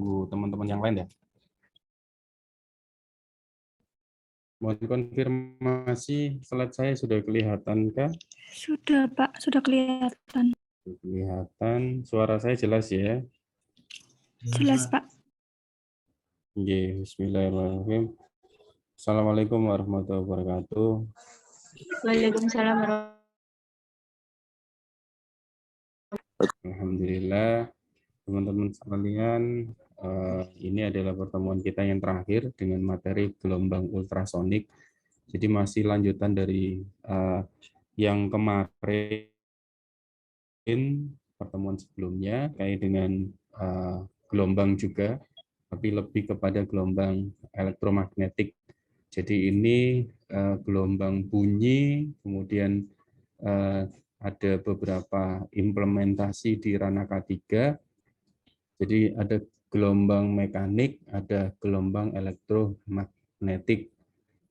teman-teman yang lain ya. Mau dikonfirmasi slide saya sudah kelihatan kah? Sudah, Pak. Sudah kelihatan. Kelihatan. Suara saya jelas ya? Jelas, Pak. Oke, bismillahirrahmanirrahim. Assalamualaikum warahmatullahi wabarakatuh. Waalaikumsalam warahmatullahi Alhamdulillah, teman-teman sekalian, ini adalah pertemuan kita yang terakhir dengan materi gelombang ultrasonik. Jadi masih lanjutan dari yang kemarin, pertemuan sebelumnya, kayak dengan gelombang juga, tapi lebih kepada gelombang elektromagnetik. Jadi ini gelombang bunyi, kemudian ada beberapa implementasi di ranah K3. Jadi ada gelombang mekanik, ada gelombang elektromagnetik.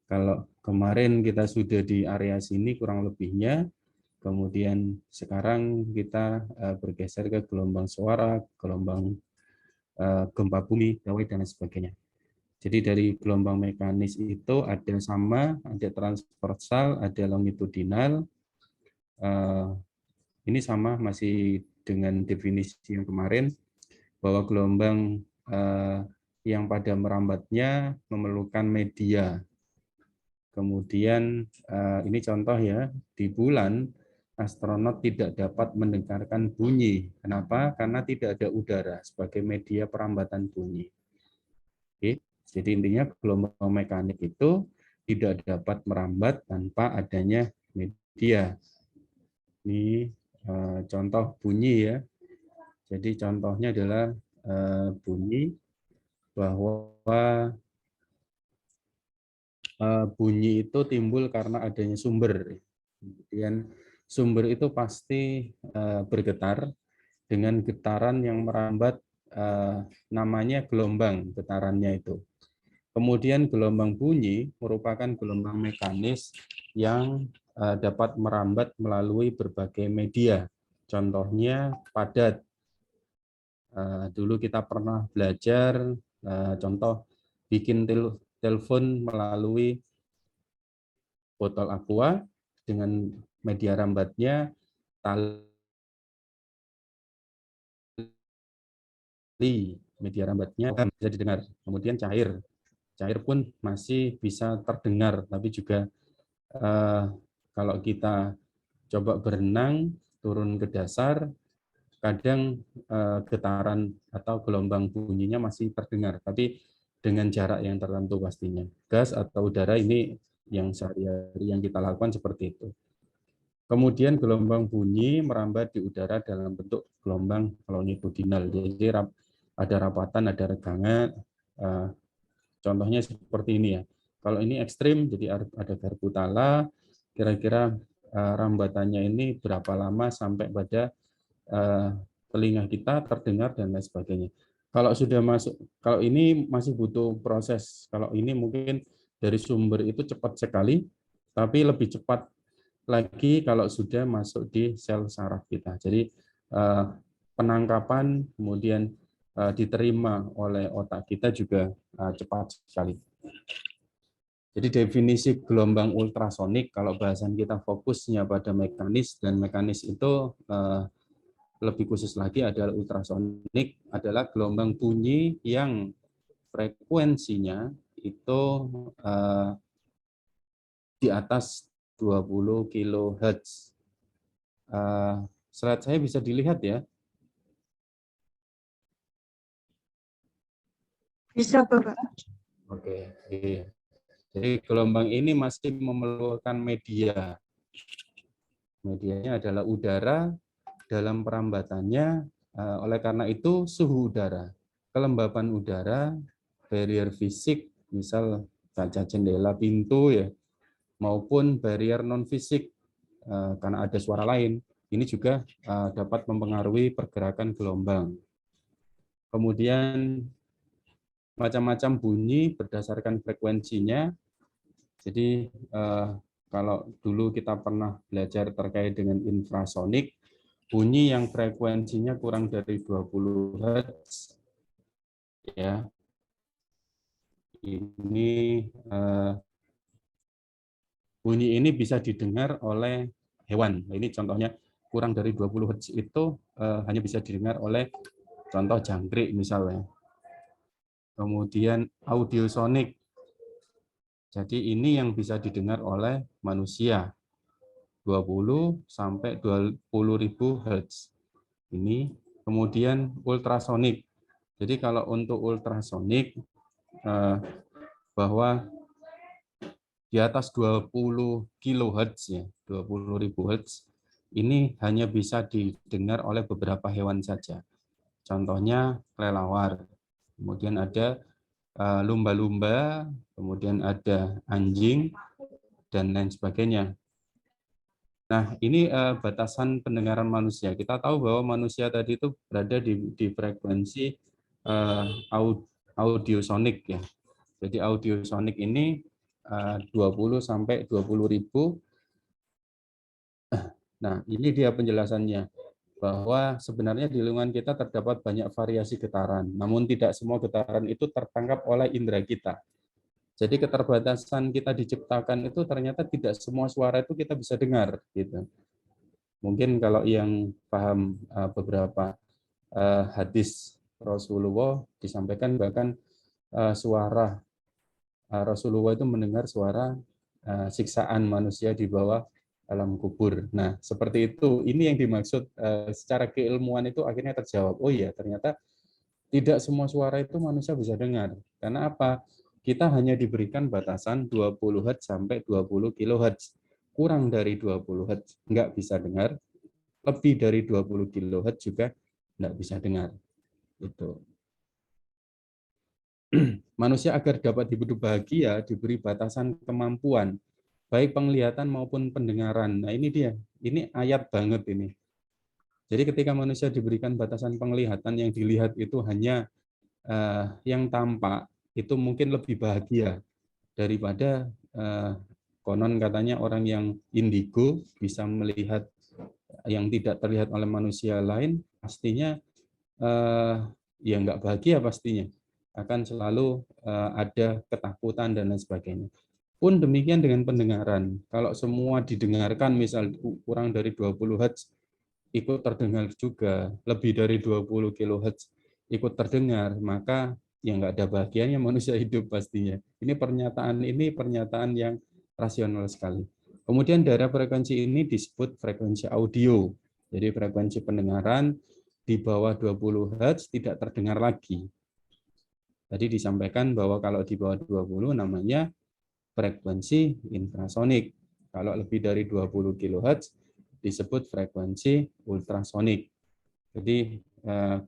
Kalau kemarin kita sudah di area sini kurang lebihnya, kemudian sekarang kita bergeser ke gelombang suara, gelombang gempa bumi, gawai, dan sebagainya. Jadi dari gelombang mekanis itu ada sama, ada transversal, ada longitudinal. Ini sama masih dengan definisi yang kemarin, bahwa gelombang yang pada merambatnya memerlukan media. Kemudian ini contoh ya, di bulan astronot tidak dapat mendengarkan bunyi. Kenapa? Karena tidak ada udara sebagai media perambatan bunyi. Oke. Jadi intinya gelombang mekanik itu tidak dapat merambat tanpa adanya media. Ini contoh bunyi ya. Jadi contohnya adalah bunyi, bahwa bunyi itu timbul karena adanya sumber. Kemudian sumber itu pasti bergetar dengan getaran yang merambat, namanya gelombang getarannya itu. Kemudian gelombang bunyi merupakan gelombang mekanis yang dapat merambat melalui berbagai media. Contohnya padat. Dulu kita pernah belajar contoh bikin telepon melalui botol aqua dengan media rambatnya tali, media rambatnya bisa didengar. Kemudian cair pun masih bisa terdengar, tapi juga kalau kita coba berenang turun ke dasar, kadang getaran atau gelombang bunyinya masih terdengar, tapi dengan jarak yang tertentu pastinya. Gas atau udara ini yang sehari-hari yang kita lakukan seperti itu. Kemudian gelombang bunyi merambat di udara dalam bentuk gelombang longitudinal. Jadi ada rapatan, ada regangan. Contohnya seperti ini ya. Kalau ini ekstrim, jadi ada garpu tala. Kira-kira rambatannya ini berapa lama sampai pada telinga kita terdengar dan lain sebagainya. Kalau sudah masuk, kalau ini masih butuh proses. Kalau ini mungkin dari sumber itu cepat sekali, tapi lebih cepat lagi kalau sudah masuk di sel saraf kita. Jadi penangkapan kemudian diterima oleh otak kita juga cepat sekali. Jadi definisi gelombang ultrasonik, kalau bahasan kita fokusnya pada mekanis, dan mekanis itu lebih khusus lagi adalah ultrasonik, adalah gelombang bunyi yang frekuensinya itu di atas 20 kHz. Slide saya bisa dilihat ya. Bisa, Bapak. Oke. Jadi gelombang ini masih memerlukan media. Medianya adalah udara dalam perambatannya. Oleh karena itu suhu udara, kelembapan udara, barrier fisik, misal kaca jendela, pintu ya, maupun barrier non fisik karena ada suara lain, ini juga dapat mempengaruhi pergerakan gelombang. Kemudian macam-macam bunyi berdasarkan frekuensinya. Jadi kalau dulu kita pernah belajar terkait dengan infrasonik, bunyi yang frekuensinya kurang dari 20 Hz ya. Ini bunyi ini bisa didengar oleh hewan. Nah, ini contohnya kurang dari 20 Hz itu hanya bisa didengar oleh contoh jangkrik misalnya. Kemudian audiosonik. Jadi ini yang bisa didengar oleh manusia. 20 sampai 20.000 Hz. Ini kemudian ultrasonik. Jadi kalau untuk ultrasonik bahwa di atas 20 kHz ya, 20.000 Hz ini hanya bisa didengar oleh beberapa hewan saja. Contohnya kelelawar. Kemudian ada lumba-lumba, kemudian ada anjing dan lain sebagainya. Nah, ini batasan pendengaran manusia. Kita tahu bahwa manusia tadi itu berada di frekuensi audiosonik ya. Jadi audiosonik ini 20 sampai 20.000. Nah, ini dia penjelasannya bahwa sebenarnya di lingkungan kita terdapat banyak variasi getaran, namun tidak semua getaran itu tertangkap oleh indera kita. Jadi keterbatasan kita diciptakan itu ternyata tidak semua suara itu kita bisa dengar gitu. Mungkin kalau yang paham beberapa hadis Rasulullah disampaikan bahkan suara Rasulullah itu mendengar suara siksaan manusia di bawah alam kubur. Nah, seperti itu. Ini yang dimaksud secara keilmuan itu akhirnya terjawab. Oh iya, ternyata tidak semua suara itu manusia bisa dengar. Karena apa? Kita hanya diberikan batasan 20 Hz sampai 20 kHz. Kurang dari 20 Hz nggak bisa dengar, lebih dari 20 kHz juga nggak bisa dengar. Itu. Manusia agar dapat hidup bahagia diberi batasan kemampuan, baik penglihatan maupun pendengaran. Nah ini dia, ini ayat banget ini. Jadi ketika manusia diberikan batasan penglihatan, yang dilihat itu hanya yang tampak, itu mungkin lebih bahagia daripada konon katanya orang yang indigo bisa melihat yang tidak terlihat oleh manusia lain, pastinya ya nggak bahagia pastinya. Akan selalu ada ketakutan dan lain sebagainya. Pun demikian dengan pendengaran. Kalau semua didengarkan, misal kurang dari 20 Hz, ikut terdengar juga, lebih dari 20 kHz ikut terdengar, maka ya nggak ada bahagianya manusia hidup pastinya. Ini pernyataan yang rasional sekali. Kemudian daerah frekuensi ini disebut frekuensi audio. Jadi frekuensi pendengaran di bawah 20 Hz tidak terdengar lagi. Tadi disampaikan bahwa kalau di bawah 20 namanya frekuensi infrasonik. Kalau lebih dari 20 kHz disebut frekuensi ultrasonik. Jadi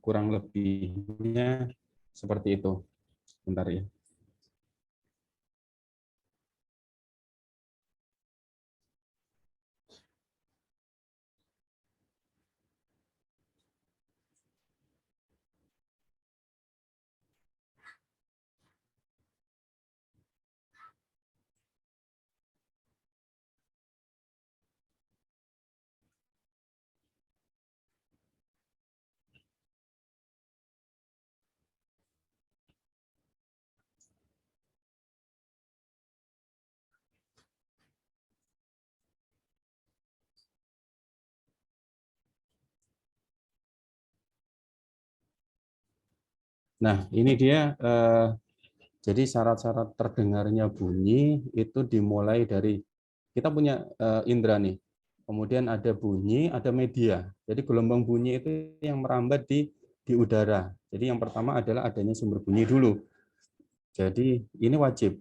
kurang lebihnya seperti itu. Bentar ya. Nah, ini dia jadi syarat-syarat terdengarnya bunyi itu dimulai dari kita punya indera nih. Kemudian ada bunyi, ada media. Jadi gelombang bunyi itu yang merambat di udara. Jadi yang pertama adalah adanya sumber bunyi dulu. Jadi ini wajib.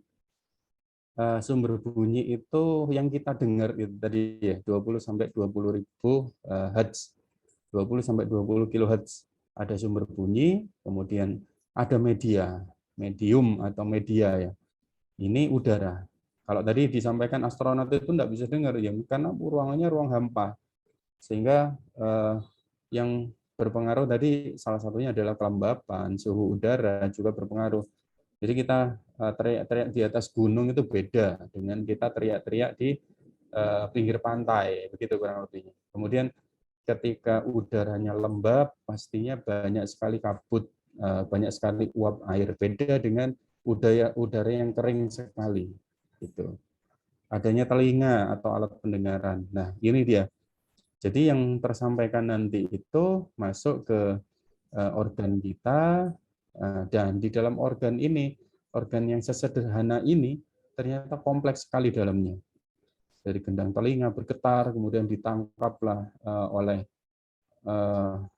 Sumber bunyi itu yang kita dengar itu tadi ya 20 sampai 20.000 Hz. 20 sampai 20 kHz ada sumber bunyi, kemudian ada media, medium atau media ya. Ini udara. Kalau tadi disampaikan astronot itu enggak bisa dengar ya karena ruangannya ruang hampa. Sehingga yang berpengaruh tadi salah satunya adalah kelembapan, suhu udara juga berpengaruh. Jadi kita teriak-teriak di atas gunung itu beda dengan kita teriak-teriak di pinggir pantai, begitu kurang lebihnya. Kemudian ketika udaranya lembab, pastinya banyak sekali kabut banyak sekali uap air. Beda dengan udara yang kering sekali. Gitu. Adanya telinga atau alat pendengaran. Nah, ini dia. Jadi yang tersampaikan nanti itu masuk ke organ kita, dan di dalam organ ini, organ yang sesederhana ini ternyata kompleks sekali dalamnya. Dari gendang telinga bergetar, kemudian ditangkaplah oleh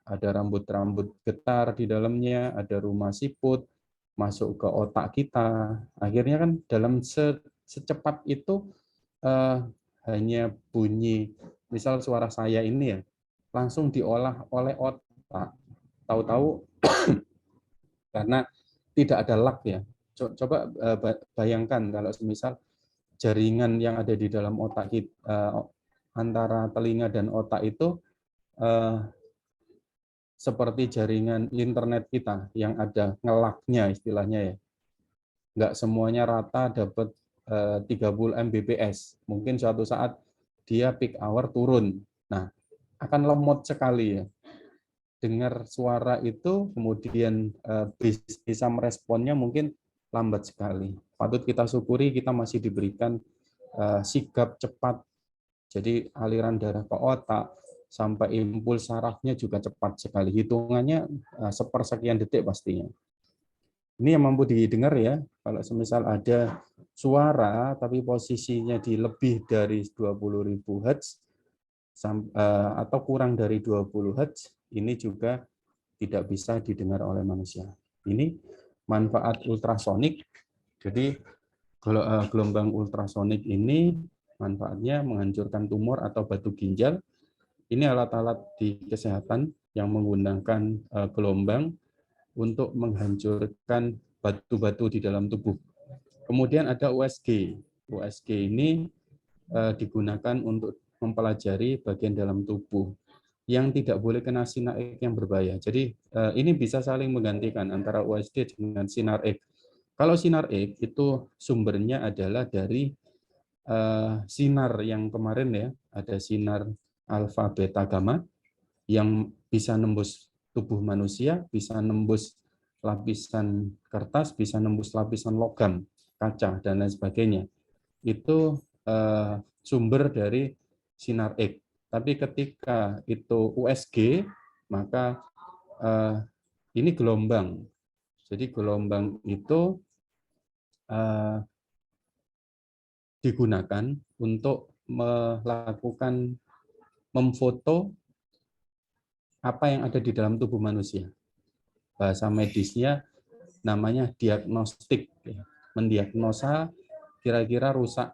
ada rambut-rambut getar di dalamnya, ada rumah siput masuk ke otak kita. Akhirnya kan dalam secepat itu hanya bunyi, misal suara saya ini ya, langsung diolah oleh otak. Tahu-tahu karena tidak ada lag ya. Coba bayangkan kalau misal jaringan yang ada di dalam otak kita, antara telinga dan otak itu seperti jaringan internet kita yang ada ngelagnya istilahnya ya. Nggak semuanya rata dapat 30 Mbps. Mungkin suatu saat dia peak hour turun. Nah, akan lemot sekali ya. Dengar suara itu kemudian bisa meresponnya mungkin lambat sekali. Patut kita syukuri kita masih diberikan sigap cepat. Jadi aliran darah ke otak sampai impuls sarafnya juga cepat sekali. Hitungannya sepersekian detik pastinya. Ini yang mampu didengar ya. Kalau semisal ada suara tapi posisinya di lebih dari 20.000 Hz atau kurang dari 20 Hz, ini juga tidak bisa didengar oleh manusia. Ini manfaat ultrasonik. Jadi gelombang ultrasonik ini manfaatnya menghancurkan tumor atau batu ginjal. Ini alat-alat di kesehatan yang menggunakan gelombang untuk menghancurkan batu-batu di dalam tubuh. Kemudian ada USG. USG ini digunakan untuk mempelajari bagian dalam tubuh yang tidak boleh kena sinar X yang berbahaya. Jadi ini bisa saling menggantikan antara USG dengan sinar X. Kalau sinar X itu sumbernya adalah dari sinar yang kemarin ya, ada sinar alfa, beta, gamma yang bisa nembus tubuh manusia, bisa nembus lapisan kertas, bisa nembus lapisan logam, kaca, dan lain sebagainya. Itu sumber dari sinar X. Tapi ketika itu USG, maka ini gelombang. Jadi gelombang itu digunakan untuk melakukan memfoto apa yang ada di dalam tubuh manusia. Bahasa medisnya namanya diagnostik, mendiagnosa kira-kira rusak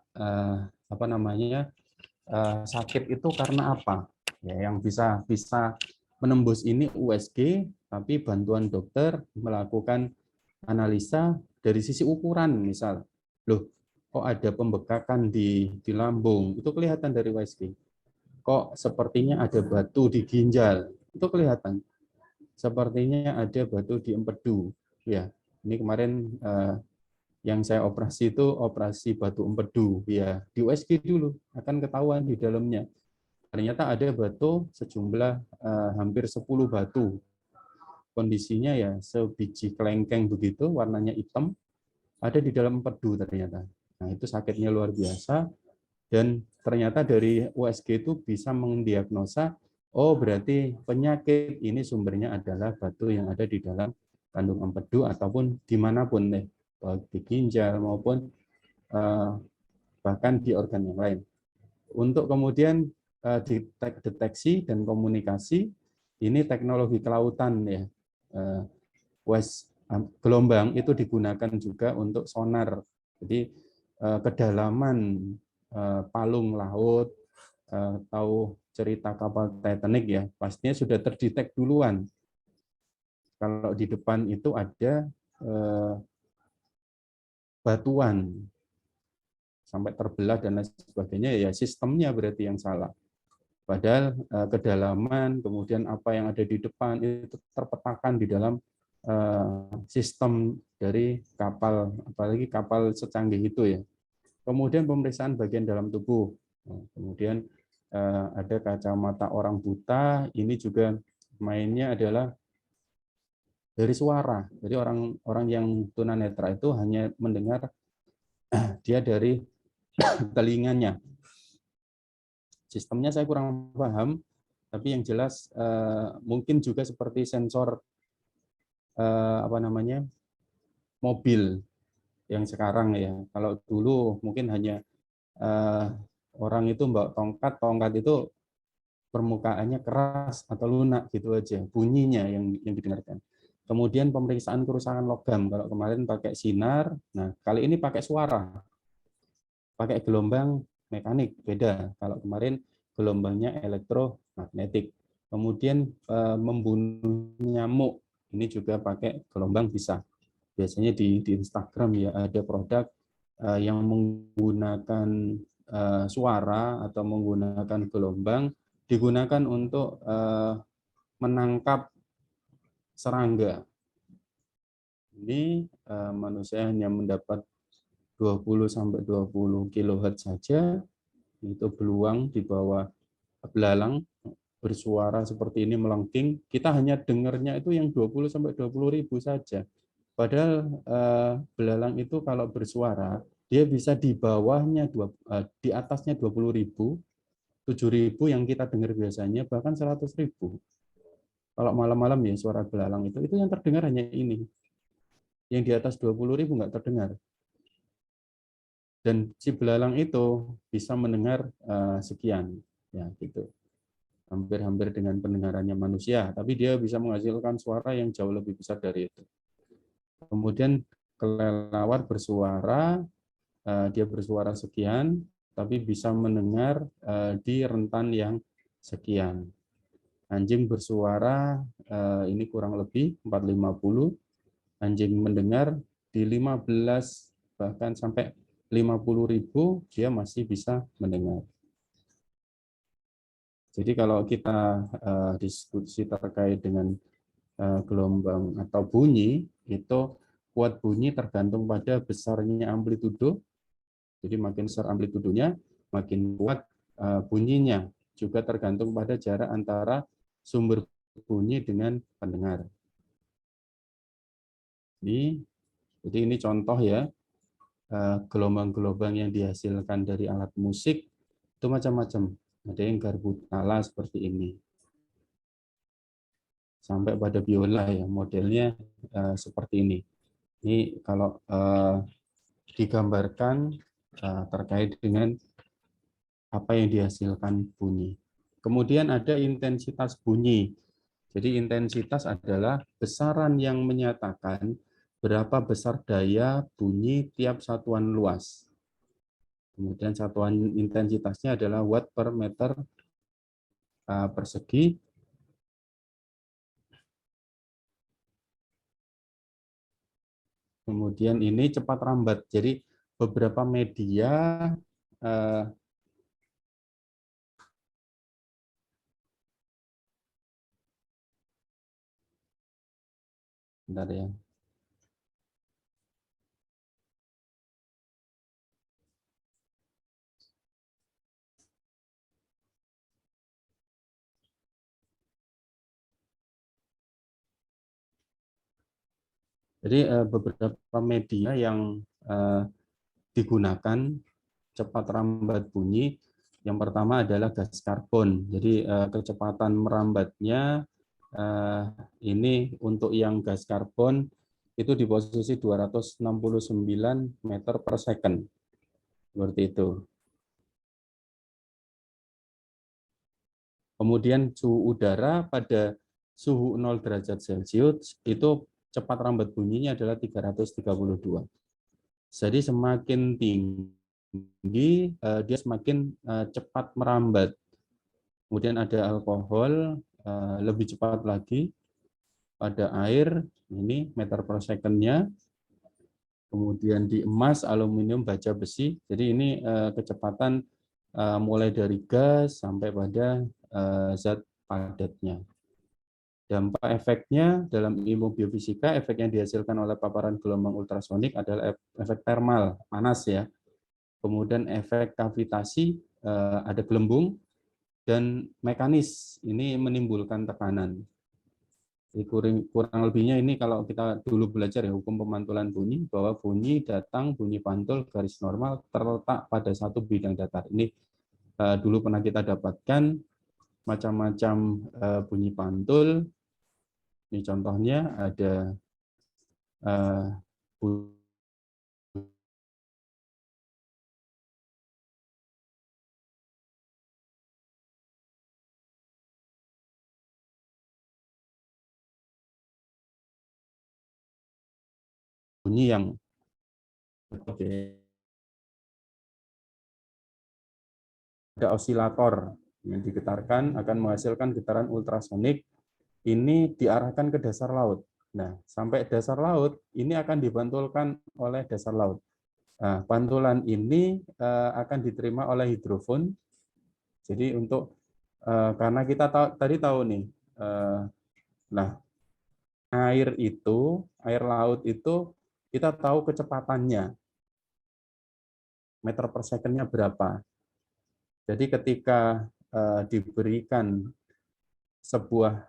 sakit itu karena apa. Ya, yang bisa menembus ini USG, tapi bantuan dokter melakukan analisa dari sisi ukuran, misal, loh, kok ada pembekakan di lambung, itu kelihatan dari USG. Kok sepertinya ada batu di ginjal, itu kelihatan. Sepertinya ada batu di empedu. Ya, ini kemarin yang saya operasi itu operasi batu empedu. Ya, di USG dulu akan ketahuan di dalamnya. Ternyata ada batu sejumlah hampir 10 batu. Kondisinya ya sebiji kelengkeng begitu, warnanya hitam, ada di dalam empedu ternyata. Nah, itu sakitnya luar biasa. Dan ternyata dari USG itu bisa mendiagnosa, oh berarti penyakit ini sumbernya adalah batu yang ada di dalam kandung empedu ataupun dimanapun deh, di ginjal maupun bahkan di organ yang lain. Untuk kemudian deteksi dan komunikasi, ini teknologi kelautan ya. Gelombang itu digunakan juga untuk sonar. Jadi kedalaman palung laut, tahu cerita kapal Titanic ya, pastinya sudah terdetek duluan. Kalau di depan itu ada batuan sampai terbelah dan lain sebagainya, ya sistemnya berarti yang salah. Padahal kedalaman, kemudian apa yang ada di depan itu terpetakan di dalam sistem dari kapal, apalagi kapal secanggih itu ya. Kemudian pemeriksaan bagian dalam tubuh. Kemudian ada kacamata orang buta, ini juga mainnya adalah dari suara. Jadi orang yang tunanetra itu hanya mendengar dia dari telinganya. Sistemnya saya kurang paham, tapi yang jelas mungkin juga seperti sensor mobil yang sekarang ya. Kalau dulu mungkin hanya orang itu bawa tongkat itu permukaannya keras atau lunak gitu aja, bunyinya yang didengarkan. Kemudian pemeriksaan kerusakan logam, kalau kemarin pakai sinar, nah kali ini pakai suara, pakai gelombang mekanik, beda. Kalau kemarin gelombangnya elektromagnetik. Kemudian membunuh nyamuk, ini juga pakai gelombang bisa. Biasanya di Instagram ya ada produk yang menggunakan suara atau menggunakan gelombang digunakan untuk menangkap serangga. Ini manusia hanya mendapat 20-20 kHz saja, itu beluang di bawah belalang bersuara seperti ini melengking, kita hanya dengarnya itu yang 20-20 ribu saja. Padahal belalang itu kalau bersuara, dia bisa di bawahnya, di atasnya 20.000, 7.000 yang kita dengar biasanya, bahkan 100.000. Kalau malam-malam ya suara belalang itu yang terdengar hanya ini. Yang di atas 20.000 nggak terdengar. Dan si belalang itu bisa mendengar sekian, ya gitu. Hampir-hampir dengan pendengarannya manusia, tapi dia bisa menghasilkan suara yang jauh lebih besar dari itu. Kemudian kelelawar bersuara, dia bersuara sekian, tapi bisa mendengar di rentan yang sekian. Anjing bersuara ini kurang lebih 450, anjing mendengar di 15 bahkan sampai 50.000 dia masih bisa mendengar. Jadi kalau kita diskusi terkait dengan gelombang atau bunyi, itu kuat bunyi tergantung pada besarnya amplitudo. Jadi makin besar amplitudonya, makin kuat bunyinya. Juga tergantung pada jarak antara sumber bunyi dengan pendengar. Jadi ini contoh ya, gelombang-gelombang yang dihasilkan dari alat musik itu macam-macam. Ada yang garbu tala seperti ini. Sampai pada biola ya, modelnya seperti ini. Ini kalau digambarkan terkait dengan apa yang dihasilkan bunyi. Kemudian ada intensitas bunyi. Jadi intensitas adalah besaran yang menyatakan berapa besar daya bunyi tiap satuan luas. Kemudian satuan intensitasnya adalah watt per meter persegi. Kemudian ini cepat rambat. Jadi beberapa media bentar ya. Jadi beberapa media yang digunakan cepat rambat bunyi, yang pertama adalah gas karbon. Jadi kecepatan merambatnya ini untuk yang gas karbon itu di posisi 269 meter per second. Seperti itu. Kemudian suhu udara pada suhu 0 derajat Celcius itu cepat rambat bunyinya adalah 332. Jadi semakin tinggi dia semakin cepat merambat. Kemudian ada alkohol lebih cepat lagi, pada air ini meter per second-nya. Kemudian di emas, aluminium, baja, besi. Jadi ini kecepatan mulai dari gas sampai pada zat padatnya. Dampak efeknya dalam ilmu biofisika, efek yang dihasilkan oleh paparan gelombang ultrasonik adalah efek termal, panas ya. Kemudian efek kavitasi, ada gelembung, dan mekanis, ini menimbulkan tekanan. Jadi kurang lebihnya ini kalau kita dulu belajar ya hukum pemantulan bunyi, bahwa bunyi datang, bunyi pantul, garis normal terletak pada satu bidang datar. Ini dulu pernah kita dapatkan macam-macam bunyi pantul. Ini contohnya ada bunyi yang ada osilator yang digetarkan akan menghasilkan getaran ultrasonik. Ini diarahkan ke dasar laut. Nah, sampai dasar laut ini akan dipantulkan oleh dasar laut. Nah, pantulan ini akan diterima oleh hidrofon. Jadi untuk karena kita tadi tahu nih, nah air laut itu kita tahu kecepatannya, meter per second-nya berapa. Jadi ketika diberikan sebuah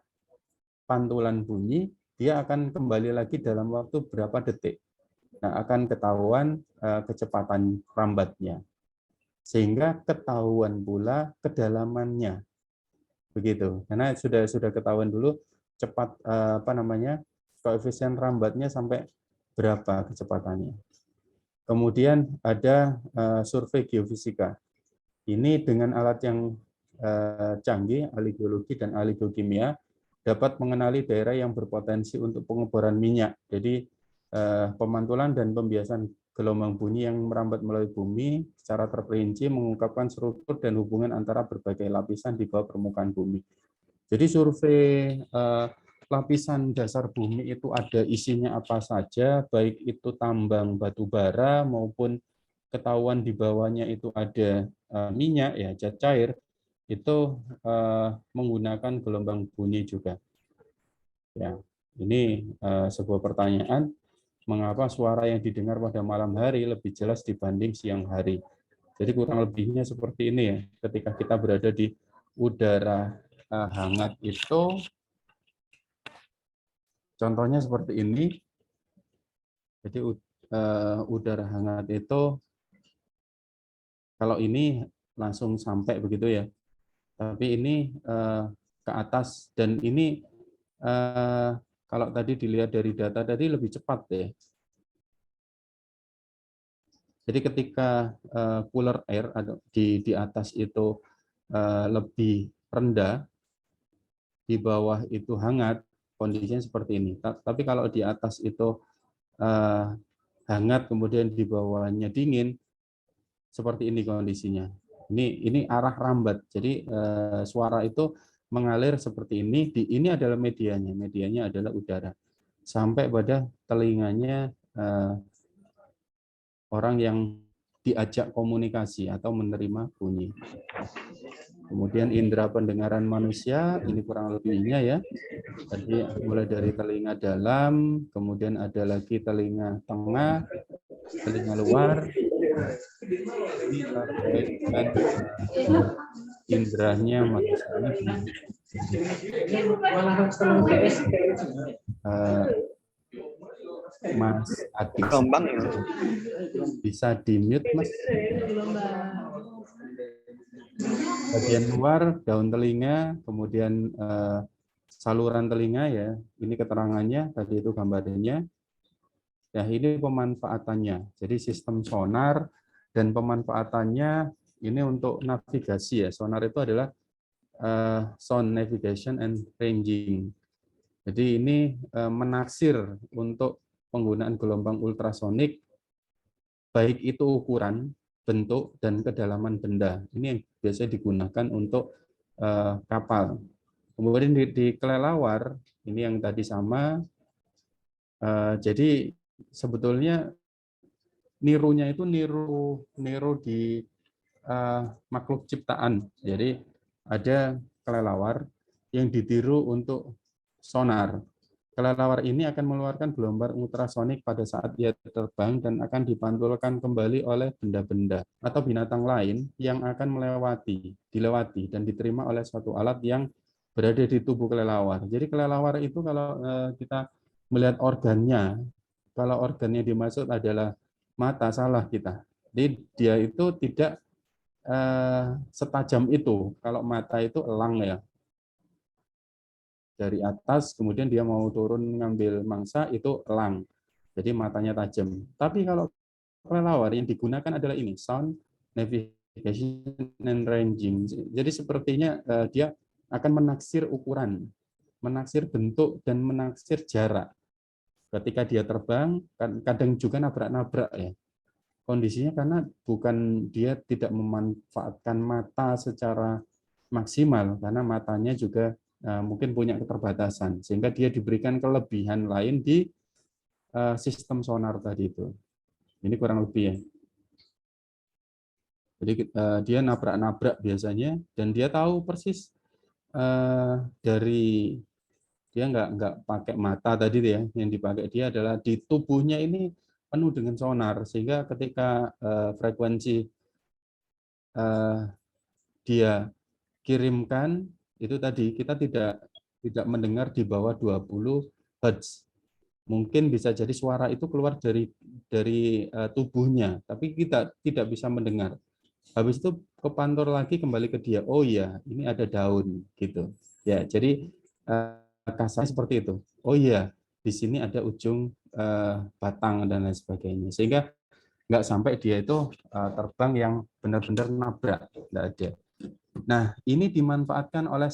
pantulan bunyi, dia akan kembali lagi dalam waktu berapa detik. Nah, akan ketahuan kecepatan rambatnya. Sehingga ketahuan pula kedalamannya. Begitu. Karena sudah ketahuan dulu cepat koefisien rambatnya sampai berapa kecepatannya. Kemudian ada survei geofisika. Ini dengan alat yang canggih, ahli geologi dan ahli geokimia, dapat mengenali daerah yang berpotensi untuk pengeboran minyak. Jadi pemantulan dan pembiasan gelombang bunyi yang merambat melalui bumi secara terperinci mengungkapkan struktur dan hubungan antara berbagai lapisan di bawah permukaan bumi. Jadi survei lapisan dasar bumi itu ada isinya apa saja, baik itu tambang batu bara maupun ketahuan di bawahnya itu ada minyak ya, zat cair, itu menggunakan gelombang bunyi juga. Ya, ini sebuah pertanyaan, mengapa suara yang didengar pada malam hari lebih jelas dibanding siang hari? Jadi kurang lebihnya seperti ini ya, ketika kita berada di udara hangat itu, contohnya seperti ini. Jadi udara hangat itu, kalau ini langsung sampai begitu ya, tapi ini ke atas, dan ini kalau tadi dilihat dari data tadi lebih cepat ya. Jadi ketika cooler air di atas itu lebih rendah, di bawah itu hangat, kondisinya seperti ini. Tapi kalau di atas itu hangat, kemudian di bawahnya dingin, seperti ini kondisinya. Ini arah rambat. Jadi suara itu mengalir seperti ini. Ini adalah medianya. Medianya adalah udara. Sampai pada telinganya orang yang diajak komunikasi atau menerima bunyi. Kemudian indera pendengaran manusia, ini kurang lebihnya ya. Jadi mulai dari telinga dalam, kemudian ada lagi telinga tengah, telinga luar. Ini terkait dengan inderanya manusia. Mas Adik, bisa di-mute Mas. Bagian luar daun telinga, kemudian saluran telinga ya. Ini keterangannya, tadi itu gambarnya. Ya, ini pemanfaatannya. Jadi sistem sonar dan pemanfaatannya ini untuk navigasi ya. Sonar itu adalah sound navigation and ranging. Jadi ini menaksir untuk penggunaan gelombang ultrasonik, baik itu ukuran, bentuk, dan kedalaman benda. Ini yang biasanya digunakan untuk kapal. Kemudian di kelelawar, ini yang tadi sama. Jadi sebetulnya nirunya itu niru di makhluk ciptaan. Jadi ada kelelawar yang ditiru untuk sonar. Kelelawar ini akan mengeluarkan gelombang ultrasonik pada saat ia terbang dan akan dipantulkan kembali oleh benda-benda atau binatang lain yang akan dilewati dan diterima oleh suatu alat yang berada di tubuh kelelawar. Jadi kelelawar itu kalau kita melihat organnya, kalau organnya dimaksud adalah mata, salah kita. Jadi dia itu tidak setajam itu. Kalau mata itu elang ya, dari atas, kemudian dia mau turun ngambil mangsa, itu elang. Jadi matanya tajam. Tapi kalau kelelawar yang digunakan adalah ini, sound, navigation, and ranging. Jadi sepertinya dia akan menaksir ukuran, menaksir bentuk, dan menaksir jarak. Ketika dia terbang, kadang juga nabrak-nabrak ya. Kondisinya karena bukan dia tidak memanfaatkan mata secara maksimal, karena matanya juga mungkin punya keterbatasan, sehingga dia diberikan kelebihan lain di sistem sonar tadi itu. Ini kurang lebih ya. Jadi dia nabrak-nabrak biasanya, dan dia tahu persis dari dia nggak pakai mata tadi ya, yang dipakai dia adalah di tubuhnya ini penuh dengan sonar, sehingga ketika frekuensi dia kirimkan itu tadi kita tidak mendengar di bawah 20 Hz. Mungkin bisa jadi suara itu keluar dari tubuhnya, tapi kita tidak bisa mendengar. Habis itu kepantau lagi kembali ke dia. Oh iya, ini ada daun gitu. Ya, jadi kasarnya seperti itu. Oh iya, di sini ada ujung batang dan lain sebagainya. Sehingga nggak sampai dia itu terbang yang benar-benar nabrak, nggak ada. Nah, ini dimanfaatkan oleh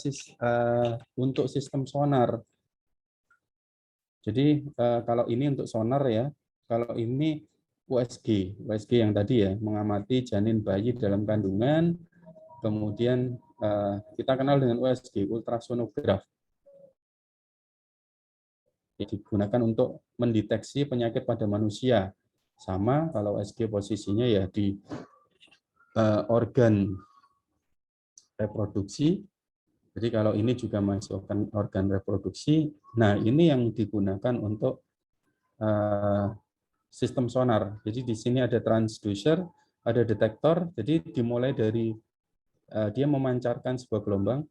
untuk sistem sonar. Jadi kalau ini untuk sonar ya, kalau ini USG yang tadi ya, mengamati janin bayi dalam kandungan, kemudian kita kenal dengan USG, ultrasonograf, yang digunakan untuk mendeteksi penyakit pada manusia. Sama kalau USG posisinya ya di organ reproduksi. Jadi kalau ini juga masuk organ reproduksi. Nah, ini yang digunakan untuk sistem sonar. Jadi di sini ada transducer, ada detektor. Jadi dimulai dari dia memancarkan sebuah gelombang,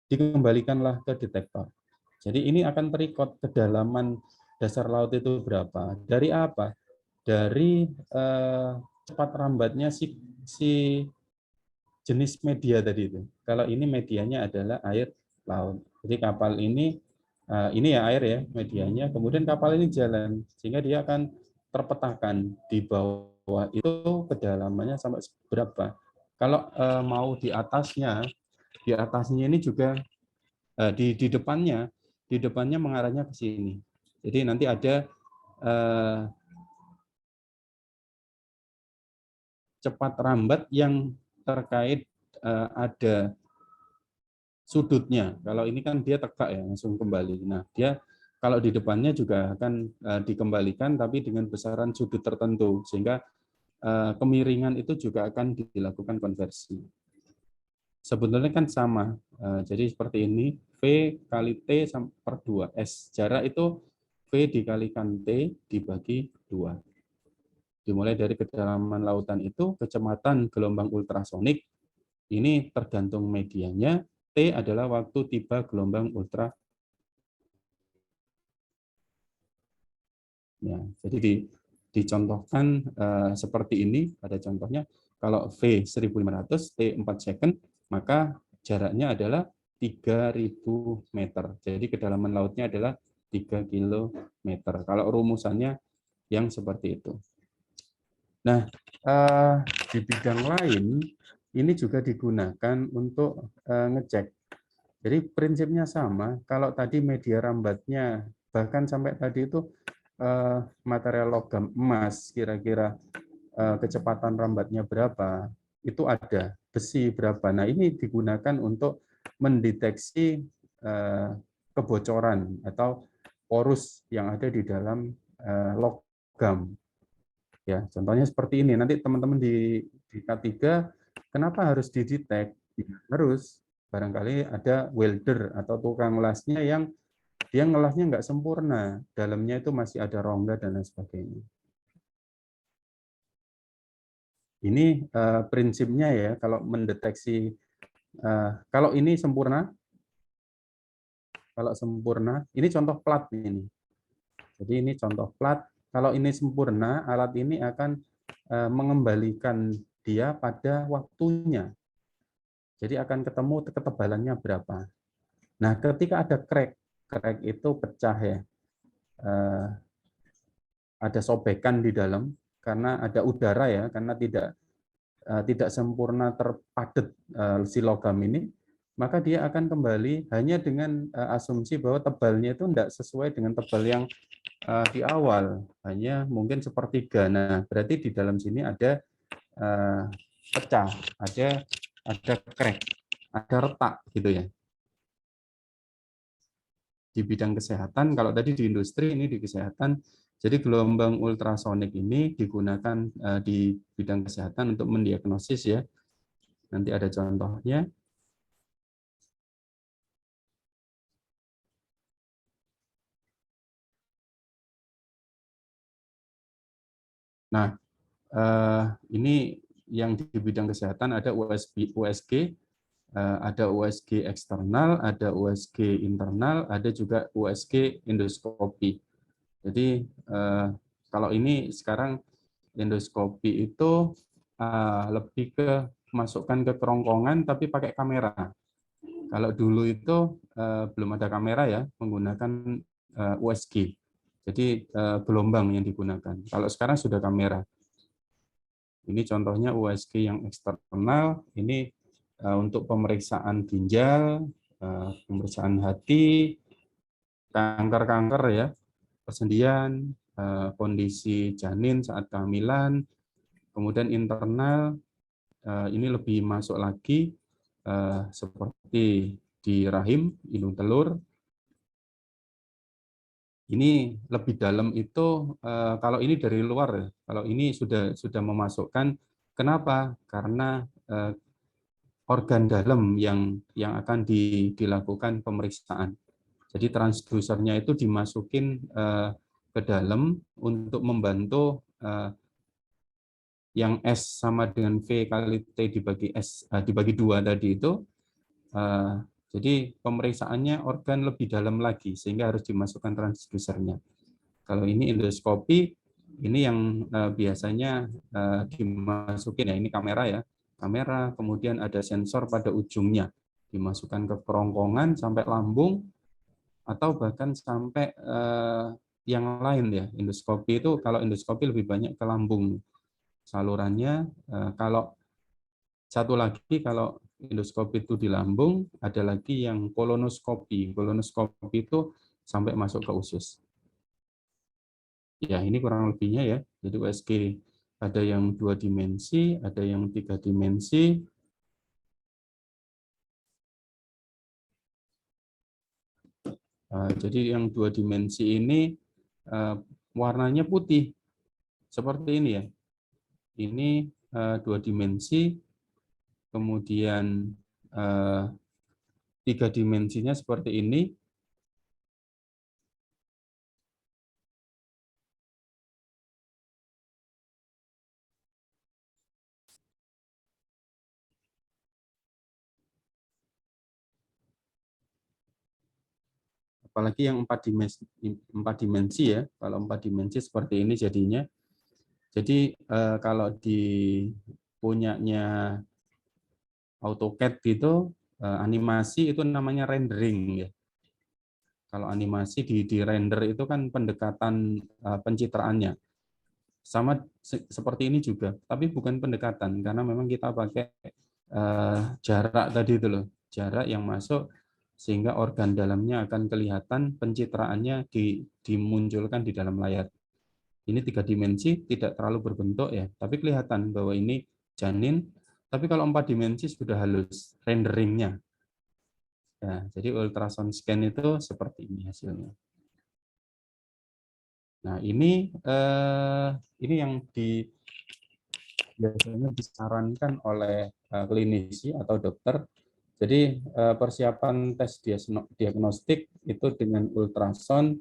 dikembalikanlah ke detektor. Jadi ini akan terikot kedalaman dasar laut itu berapa. Dari apa? Dari cepat rambatnya si jenis media tadi itu. Kalau ini medianya adalah air laut. Jadi kapal ini ya air ya medianya, kemudian kapal ini jalan sehingga dia akan terpetakan di bawah itu kedalamannya sampai berapa. Kalau mau di atasnya ini juga di depannya mengarahnya ke sini. Jadi nanti ada cepat rambat yang terkait ada sudutnya. Kalau ini kan dia tegak ya, langsung kembali. Nah, dia kalau di depannya juga akan dikembalikan tapi dengan besaran sudut tertentu sehingga kemiringan itu juga akan dilakukan konversi. Sebetulnya kan sama. Jadi seperti ini, V kali T per 2 S. Jarak itu V dikalikan T dibagi 2. Dimulai dari kedalaman lautan itu, kecepatan gelombang ultrasonik, ini tergantung medianya. T adalah waktu tiba gelombang ultra. Ya, jadi dicontohkan seperti ini, ada contohnya. Kalau V 1500, T 4 second, maka jaraknya adalah 3000 meter. Jadi kedalaman lautnya adalah 3 kilometer. Kalau rumusannya yang seperti itu. Nah, di bidang lain, ini juga digunakan untuk ngecek. Jadi prinsipnya sama, kalau tadi media rambatnya, bahkan sampai tadi itu material logam emas, kira-kira kecepatan rambatnya berapa, itu ada, besi berapa. Nah, ini digunakan untuk mendeteksi kebocoran atau porus yang ada di dalam logam. Ya, contohnya seperti ini. Nanti teman-teman di K3, kenapa harus didetek? Harus, barangkali ada welder atau tukang lasnya yang dia ngelasnya nggak sempurna, dalamnya itu masih ada rongga dan lain sebagainya. Ini prinsipnya ya, kalau mendeteksi, kalau ini sempurna, Kalau sempurna, ini contoh plat ini. Jadi ini contoh plat. Kalau ini sempurna, alat ini akan mengembalikan dia pada waktunya. Jadi akan ketemu ketebalannya berapa. Nah, ketika ada crack itu pecah ya. Ada sobekan di dalam karena ada udara ya, karena tidak sempurna terpadat si logam ini, maka dia akan kembali hanya dengan asumsi bahwa tebalnya itu tidak sesuai dengan tebal yang di awal, hanya mungkin sepertiga. Nah, berarti di dalam sini ada pecah, ada crack, ada retak gitu ya. Di bidang kesehatan, kalau tadi di industri, ini di kesehatan. Jadi gelombang ultrasonik ini digunakan di bidang kesehatan untuk mendiagnosis ya. Nanti ada contohnya. Nah, ini yang di bidang kesehatan ada USG, ada USG eksternal, ada USG internal, ada juga USG endoskopi. Jadi kalau ini sekarang endoskopi itu lebih ke masukkan ke kerongkongan tapi pakai kamera. Kalau dulu itu belum ada kamera ya, menggunakan USG. Jadi gelombang yang digunakan. Kalau sekarang sudah kamera. Ini contohnya USG yang eksternal. Ini untuk pemeriksaan ginjal, pemeriksaan hati, kanker-kanker ya, persendian, kondisi janin saat kehamilan, kemudian internal ini lebih masuk lagi seperti di rahim, hidung telur. Ini lebih dalam itu kalau ini dari luar, kalau ini sudah memasukkan. Kenapa? Karena organ dalam yang akan dilakukan pemeriksaan. Jadi transdusernya itu dimasukin ke dalam untuk membantu yang S sama dengan V kali T dibagi S dibagi 2 tadi itu. Jadi pemeriksaannya organ lebih dalam lagi sehingga harus dimasukkan transdusernya. Kalau ini endoskopi, ini yang biasanya dimasukin ya, ini kamera ya. Kamera, kemudian ada sensor pada ujungnya. Dimasukkan ke kerongkongan sampai lambung atau bahkan sampai yang lain ya. Endoskopi itu kalau endoskopi lebih banyak ke lambung salurannya. Kalau satu lagi kalau endoskopi itu di lambung, ada lagi yang kolonoskopi. Kolonoskopi itu sampai masuk ke usus. Ya, ini kurang lebihnya ya. Jadi USG ada yang 2 dimensi, ada yang 3 dimensi. Jadi yang 2 dimensi ini warnanya putih. Seperti ini ya. Ini 2 dimensi, kemudian 3 dimensinya seperti ini. Apalagi yang 4 dimensi ya. Kalau 4 dimensi seperti ini jadinya. Jadi kalau di punyanya AutoCAD itu animasi itu namanya rendering ya. Kalau animasi di render itu kan pendekatan pencitraannya. Sama seperti ini juga, tapi bukan pendekatan karena memang kita pakai jarak tadi itu loh, jarak yang masuk sehingga organ dalamnya akan kelihatan, pencitraannya dimunculkan di dalam layar. Ini 3 dimensi tidak terlalu berbentuk ya, tapi kelihatan bahwa ini janin. Tapi kalau 4 dimensi sudah halus renderingnya. Ya, jadi ultrasound scan itu seperti ini hasilnya. Nah, ini yang biasanya disarankan oleh klinisi atau dokter. Jadi persiapan tes diagnostik itu dengan ultrasound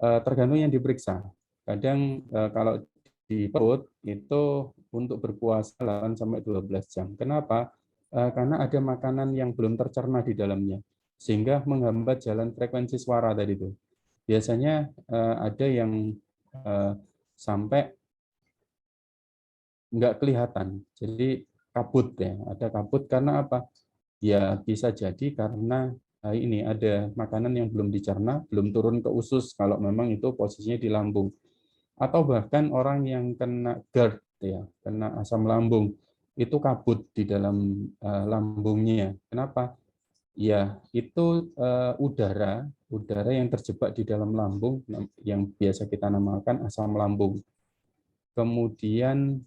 tergantung yang diperiksa. Kadang kalau di perut itu untuk berpuasa 8 sampai 12 jam. Kenapa? Karena ada makanan yang belum tercerna di dalamnya. sehingga menghambat jalan frekuensi suara tadi itu. Biasanya ada yang sampai nggak kelihatan, jadi kabut ya, ada kabut karena apa? Ya bisa jadi karena ini ada makanan yang belum dicerna, belum turun ke usus kalau memang itu posisinya di lambung. Atau bahkan orang yang kena GERD ya, kena asam lambung, itu kabut di dalam lambungnya. Kenapa? Ya, itu udara yang terjebak di dalam lambung yang biasa kita namakan asam lambung. Kemudian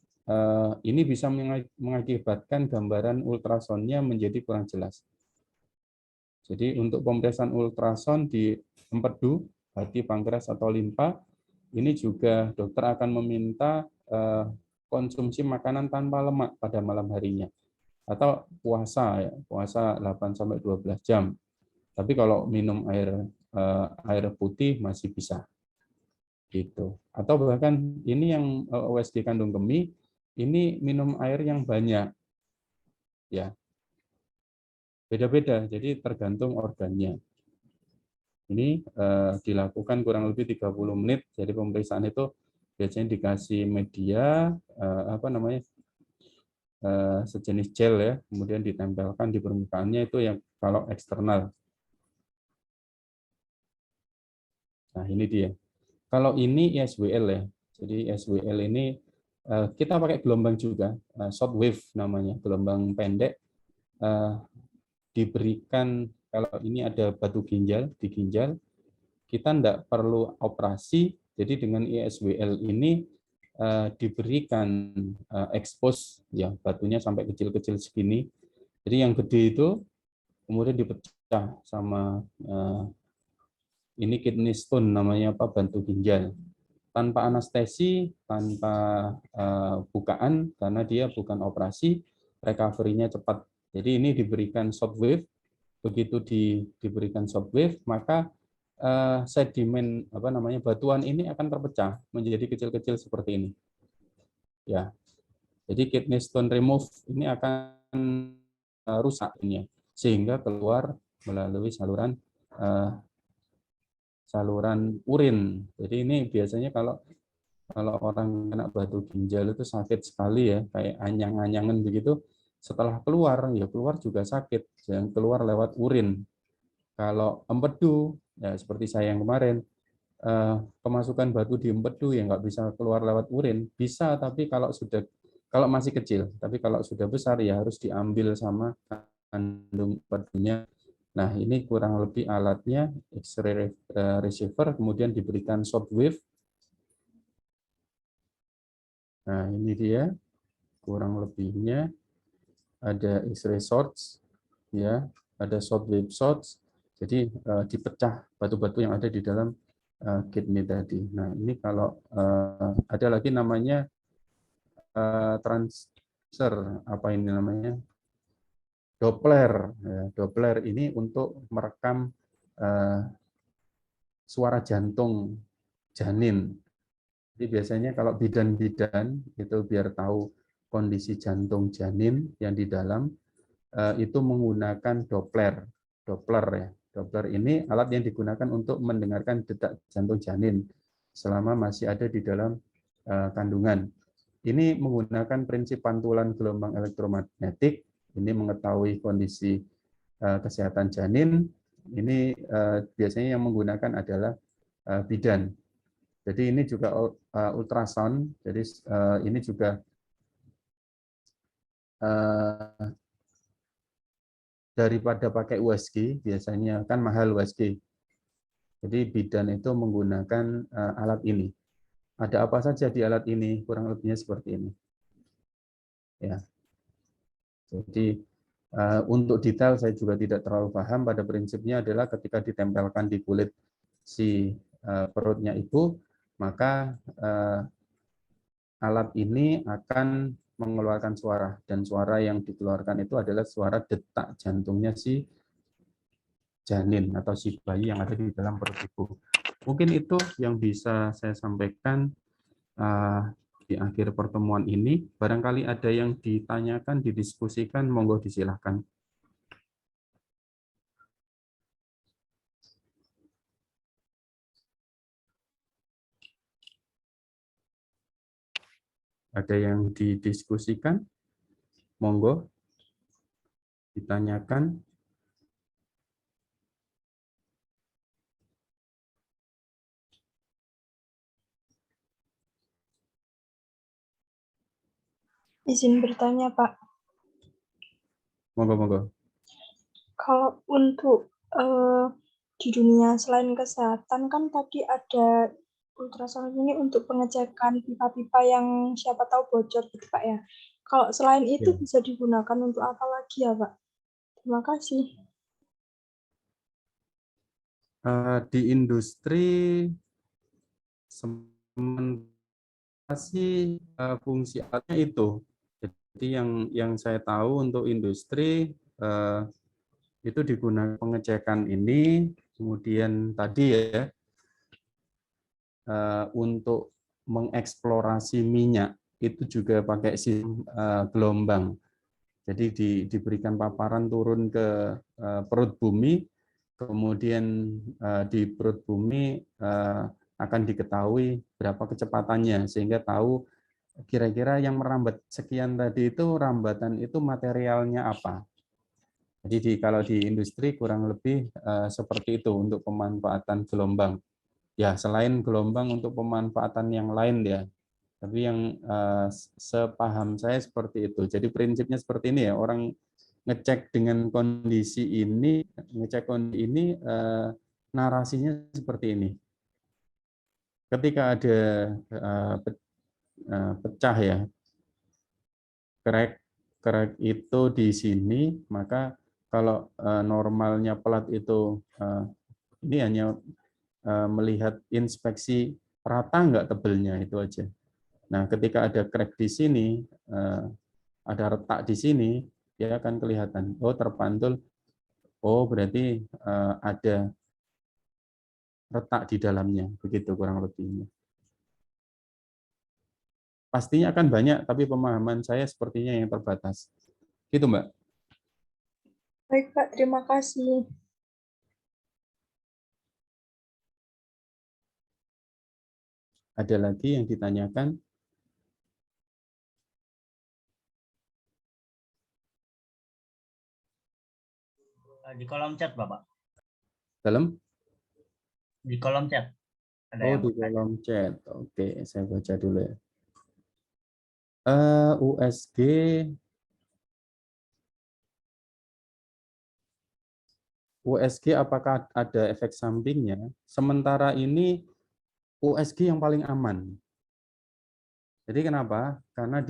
ini bisa mengakibatkan gambaran ultrasonnya menjadi kurang jelas. Jadi untuk pemeriksaan ultrason di empedu, hati, pankreas atau limpa, ini juga dokter akan meminta konsumsi makanan tanpa lemak pada malam harinya atau puasa ya, puasa 8-12 jam. Tapi kalau minum air putih masih bisa. Gitu. Atau bahkan ini yang USG kandung kemih, ini minum air yang banyak. Ya. Beda-beda, jadi tergantung organnya. Ini dilakukan kurang lebih 30 menit. Jadi pemeriksaan itu biasanya dikasih media sejenis gel ya, kemudian ditempelkan di permukaannya, itu yang kalau eksternal. Nah, ini dia. Kalau ini ISWL ya. Jadi ISWL ini kita pakai gelombang juga, short wave namanya, gelombang pendek. Diberikan kalau ini ada batu ginjal di ginjal, kita tidak perlu operasi. Jadi dengan ISWL ini diberikan expose ya, batunya sampai kecil-kecil segini. Jadi yang gede itu kemudian dipecah sama ini kidney stone namanya apa, batu ginjal, tanpa anestesi, tanpa bukaan karena dia bukan operasi, recovery-nya cepat. Jadi ini diberikan short wave, begitu diberikan short wave maka sedimen batuan ini akan terpecah menjadi kecil-kecil seperti ini. Ya. Jadi kidney stone remove ini akan rusak ini, sehingga keluar melalui saluran urin. Jadi ini biasanya kalau orang kena batu ginjal itu sakit sekali ya, kayak anyang-anyangan begitu. Setelah keluar, ya keluar juga sakit, yang keluar lewat urin. Kalau empedu, ya seperti saya yang kemarin, kemasukan batu di empedu yang nggak bisa keluar lewat urin, bisa, tapi kalau masih kecil, tapi kalau sudah besar ya harus diambil sama kandung empedunya. Nah, ini kurang lebih alatnya, X-ray receiver, kemudian diberikan short wave. Nah, ini dia kurang lebihnya, ada X-ray shots, ya, ada short wave shots. Jadi dipecah batu-batu yang ada di dalam kidney tadi. Nah, ini kalau ada lagi namanya transfer, apa ini namanya? Doppler. Ya, Doppler ini untuk merekam suara jantung janin. Jadi biasanya kalau bidan-bidan itu biar tahu kondisi jantung janin yang di dalam, itu menggunakan Doppler. Doppler ya. Doppler ini alat yang digunakan untuk mendengarkan detak jantung janin selama masih ada di dalam kandungan. Ini menggunakan prinsip pantulan gelombang elektromagnetik. Ini mengetahui kondisi kesehatan janin. Ini biasanya yang menggunakan adalah bidan. Jadi ini juga ultrasound. Jadi ini juga daripada pakai USG, biasanya kan mahal USG. Jadi bidan itu menggunakan alat ini. Ada apa saja di alat ini? Kurang lebihnya seperti ini. Ya. Jadi untuk detail saya juga tidak terlalu paham. Pada prinsipnya adalah ketika ditempelkan di kulit si perutnya ibu, maka alat ini akan mengeluarkan suara, dan suara yang dikeluarkan itu adalah suara detak jantungnya si janin atau si bayi yang ada di dalam perut ibu. Mungkin itu yang bisa saya sampaikan di akhir pertemuan ini. Barangkali ada yang ditanyakan, didiskusikan, monggo disilahkan. Ada yang didiskusikan? Monggo ditanyakan. Izin bertanya, Pak. Monggo, monggo. Kalau untuk di dunia selain kesehatan kan tadi ada ultrasound ini untuk pengecekan pipa-pipa yang siapa tahu bocor gitu, Pak ya. Kalau selain itu Ya. bisa digunakan untuk apa lagi ya, Pak? Terima kasih. Di industri sementara sih fungsi alatnya itu. Jadi yang saya tahu untuk industri itu digunakan pengecekan ini, kemudian tadi ya untuk mengeksplorasi minyak itu juga pakai sistem gelombang. Jadi diberikan paparan turun ke perut bumi, kemudian di perut bumi akan diketahui berapa kecepatannya sehingga tahu kira-kira yang merambat sekian tadi itu rambatan itu materialnya apa. Jadi kalau di industri kurang lebih seperti itu untuk pemanfaatan gelombang. Ya, selain gelombang untuk pemanfaatan yang lain ya. Tapi yang sepaham saya seperti itu. Jadi prinsipnya seperti ini ya, orang ngecek dengan kondisi ini, ngecek kondisi ini narasinya seperti ini. Ketika ada pecah ya, crack itu di sini, maka kalau normalnya plat itu ini hanya melihat inspeksi rata nggak tebelnya itu aja. Nah, ketika ada crack di sini, ada retak di sini, dia akan kelihatan. Oh, terpantul. Oh, berarti ada retak di dalamnya. Begitu kurang lebihnya. Pastinya akan banyak, tapi pemahaman saya sepertinya yang terbatas. Gitu, Mbak. Baik, Pak. Terima kasih. Ada lagi yang ditanyakan? Di kolom chat, Bapak. Dalam? Di kolom chat. Ada Oh, yang di bertanya. kolom chat. Oke, saya baca dulu ya. USG apakah ada efek sampingnya? Sementara ini USG yang paling aman. Jadi kenapa? Karena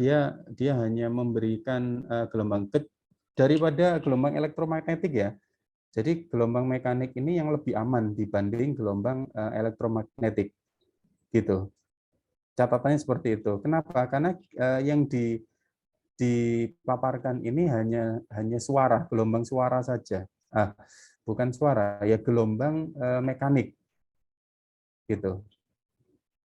dia hanya memberikan gelombang daripada gelombang elektromagnetik ya. Jadi gelombang mekanik ini yang lebih aman dibanding gelombang elektromagnetik. Gitu. Catatannya seperti itu. Kenapa? Karena yang dipaparkan ini hanya suara, gelombang suara saja. Bukan suara, ya gelombang mekanik. Gitu.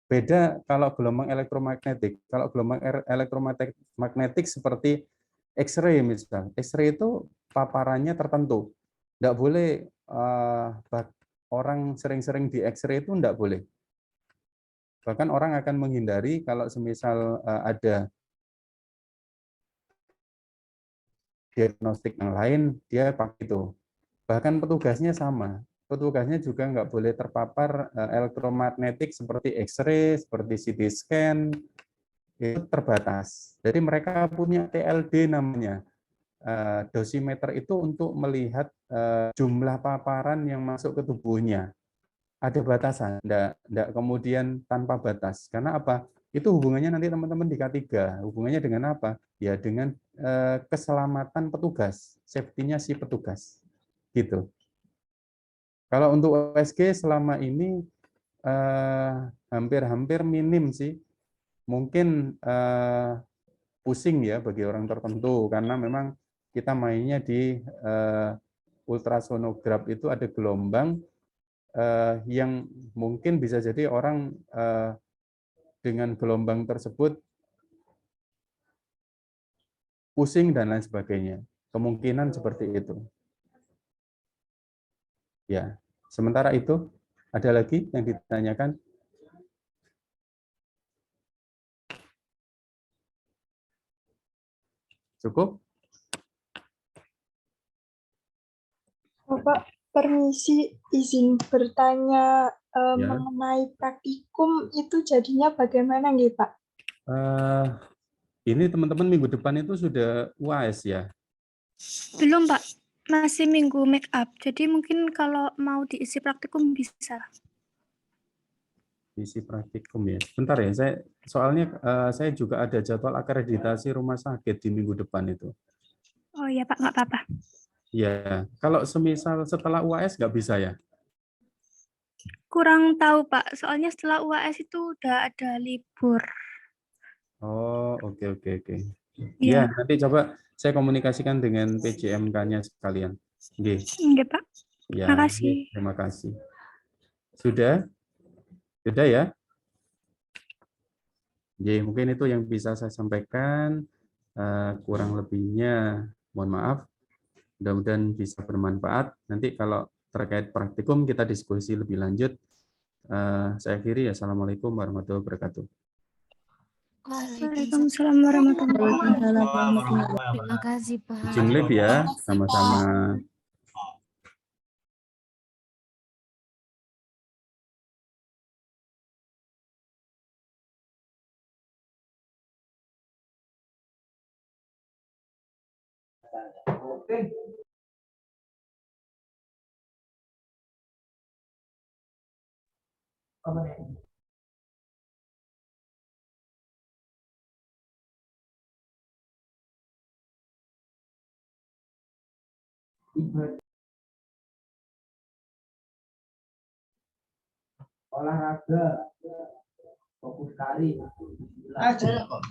Beda kalau gelombang elektromagnetik. Kalau gelombang elektromagnetik seperti X-ray misalnya. X-ray itu paparannya tertentu. Tidak boleh orang sering-sering di X-ray itu tidak boleh. Bahkan orang akan menghindari kalau semisal ada diagnostik yang lain, dia pakai itu. Bahkan petugasnya sama. Petugasnya juga nggak boleh terpapar elektromagnetik seperti X-ray, seperti CT scan, itu terbatas. Jadi mereka punya TLD namanya. Dosimeter itu untuk melihat jumlah paparan yang masuk ke tubuhnya. Ada batasan, enggak kemudian tanpa batas. Karena apa? Itu hubungannya nanti teman-teman di K3. Hubungannya dengan apa? Ya dengan keselamatan petugas, safety-nya si petugas. Gitu. Kalau untuk USG selama ini hampir-hampir minim sih. Mungkin pusing ya bagi orang tertentu karena memang kita mainnya di ultrasonograf itu ada gelombang yang mungkin bisa jadi orang dengan gelombang tersebut pusing dan lain sebagainya. Kemungkinan seperti itu. Ya, sementara itu ada lagi yang ditanyakan? Cukup? Bapak, permisi izin bertanya Ya. mengenai praktikum itu jadinya bagaimana nggih, Pak? Ini teman-teman minggu depan itu sudah UAS ya? Belum, Pak. Masih minggu make up. Jadi mungkin kalau mau diisi praktikum bisa. Isi praktikum ya. Bentar ya, soalnya saya juga ada jadwal akreditasi rumah sakit di minggu depan itu. Oh iya, Pak, nggak apa-apa. Ya, kalau semisal setelah UAS nggak bisa ya? Kurang tahu, Pak. Soalnya setelah UAS itu udah ada libur. Oh, oke. Iya. Ya, nanti coba saya komunikasikan dengan PJMK-nya sekalian. Oke. Iya, Pak. Ya, Makasih. terima kasih. Sudah? Sudah ya? Oke, mungkin itu yang bisa saya sampaikan. Kurang lebihnya, mohon maaf. Mudah-mudahan bisa bermanfaat. Nanti kalau terkait praktikum kita diskusi lebih lanjut. Saya akhiri. Assalamualaikum warahmatullahi wabarakatuh. Waalaikumsalam warahmatullahi wabarakatuh. Terima kasih, Pak. Ujung live ya, sama-sama. Olahraga, fokus kari. Aja kok.